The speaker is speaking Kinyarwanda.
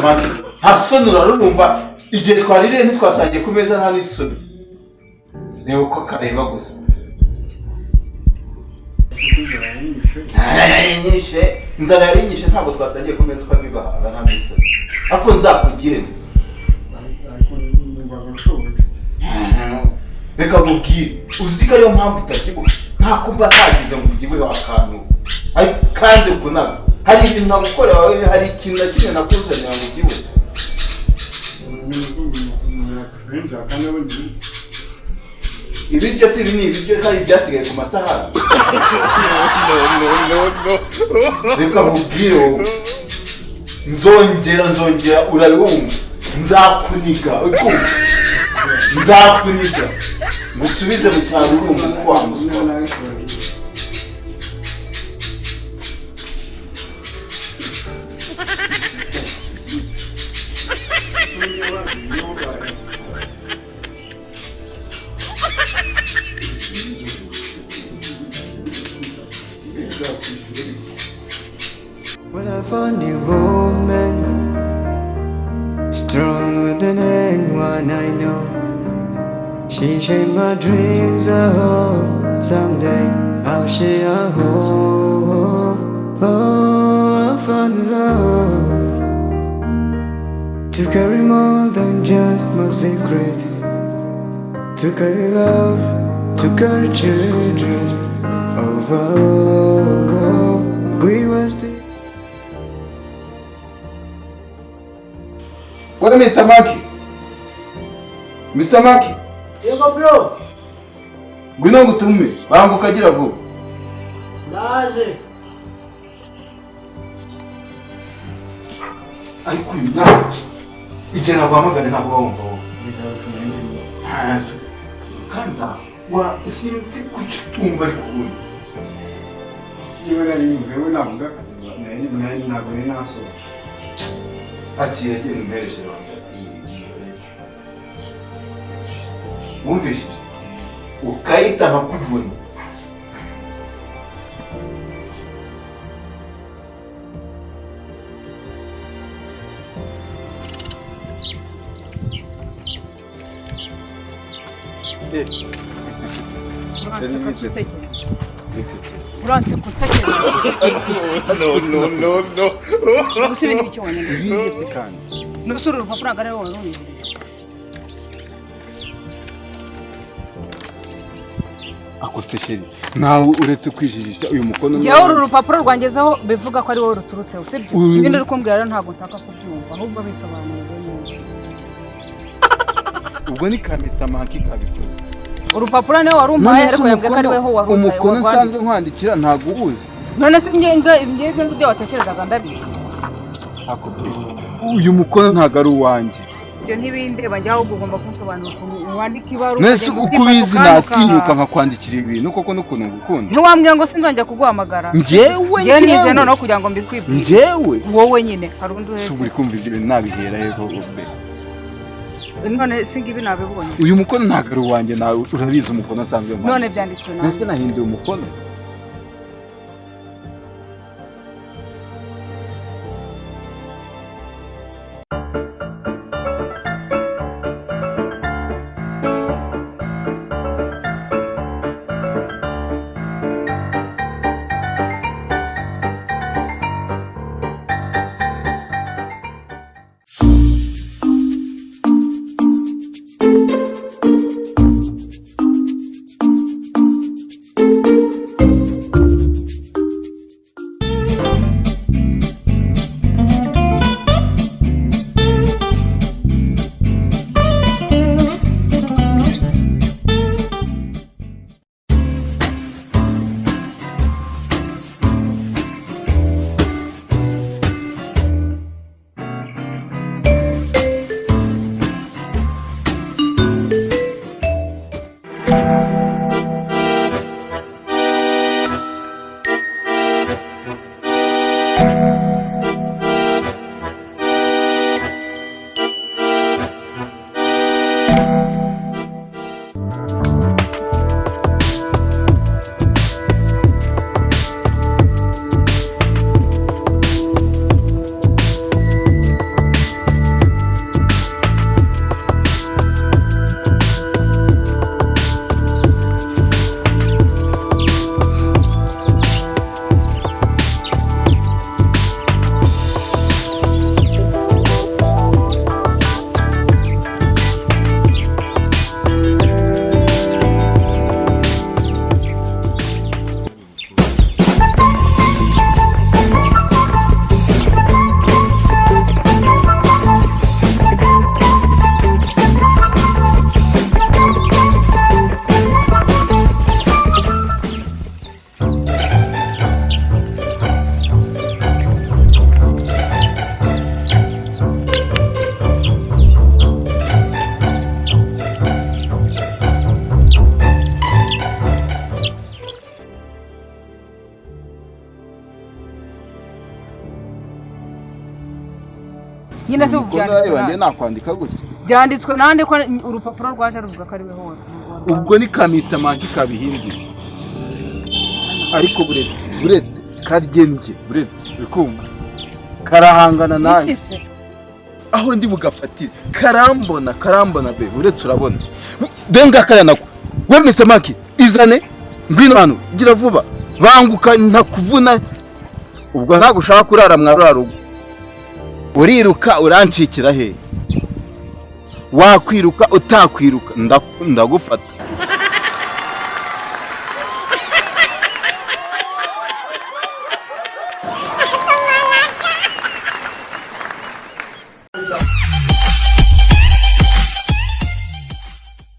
Samaki hasoni urarumva igihe twaririye ntitwasangiye ku meza nta n'isoni reba uko kareba gusa inzara yarinyishe ntabwo twasangiye ku meza uko bigahaga nta n'isoni ako nzakugire reka mubwire uzi ko ariyo mpamvu utabyibuha nta kumva ntagize ngo ubyibuhe akantu ariko kanze kunaga hari ibintu nagukorera wowe hari ikintu na kimwe nakuzanira ngo ubyibuhe ibiryo si ibi ni ibiryo kandi byasigaye ku masahani reka mubwire wowe nzongera urabumva nzakuniga nzakuniga ngusubize mu cyaro urumva uko wamuswa When I found a woman stronger than anyone I know, she shaped my dreams. I hope someday I'll share a home. Oh, I found love to carry more than just my secret, to carry love, to carry children over. We were still. What Mr. Maki? Mr. Maki? Yego bro. Ngwino ngutume, banguka gira vuba. Naje. Ariko na igera guhamagara ntabwo bawumva wowe. Kanza wa sinzi kutumva ariko ubu. Siwe nari muzewe navuga akazi nari ntabwo nari nasohoka. Ati yagiye impereshe rwanda. Wumvise? Ukaita hakuvuna. Uranse kutakira. No. Gusa ibintu bicyo wanyene. Bigeze kandi. Nusuru urupapuro agare wowe ruyi. Akose sheri. Nawe uretse kwijijisha uyu mukono. Jewe uru rupapuro rwangezeho bivuga ko ari wowe ruturutse usibye. Ibindi rukumbwira rero ntabwo ntaka kubyumva ahubwo bisobanuye neza. Ubwo ni Mr. Maki kabikoze. Urupapuro niwe warumpaye ariko yambwe ko ari weho warumpaye. Umukono nsanzwe nkwandikira ntago ubuzi. None se ibyo byo watekerezaga ndabizi. Akubwiye. Uyu mukono ntago ari uwanjye. Ibyo ntibindeba njye ahubwo ugomba kunsobanura ukuntu wandika ibaruwa. Nese uko ubizi natinyuka nkakwandikira ibintu koko n'ukuntu ngukunda. Ntiwambwiye ngo sinzongera kuguhamagara. Njyewe nize noneho kugira ngo mbikwibwire. Njyewe wowe nyine hari undi wese. Suburi kumva ibyo nabihera heho ubwe. None singi ibi nabibonye. Uyu mukono ntago ari uwanjye nawe urabizi umukono asanzwe mpamvu. None byanditswe nawe. Nese nahinduye umukono. nyine se byanditswe wanjye nakwandika gutya byanditswe nande ko urupapuro rwaje ruvuga ko ari we hose ubwo ni kamisa manki kabihinduye ariko buretse karyenje buretse bikumva karahangana nanjye aho ndi bugafatire karambona be buretse urabona benga kayanako we Mr. Maki izane ngwino hano gira vuba banguka ntakuvuna ubwo ntago ushaka kurara mwarura rugo uriruka urancikira he wakwiruka utakwiruka ndagufata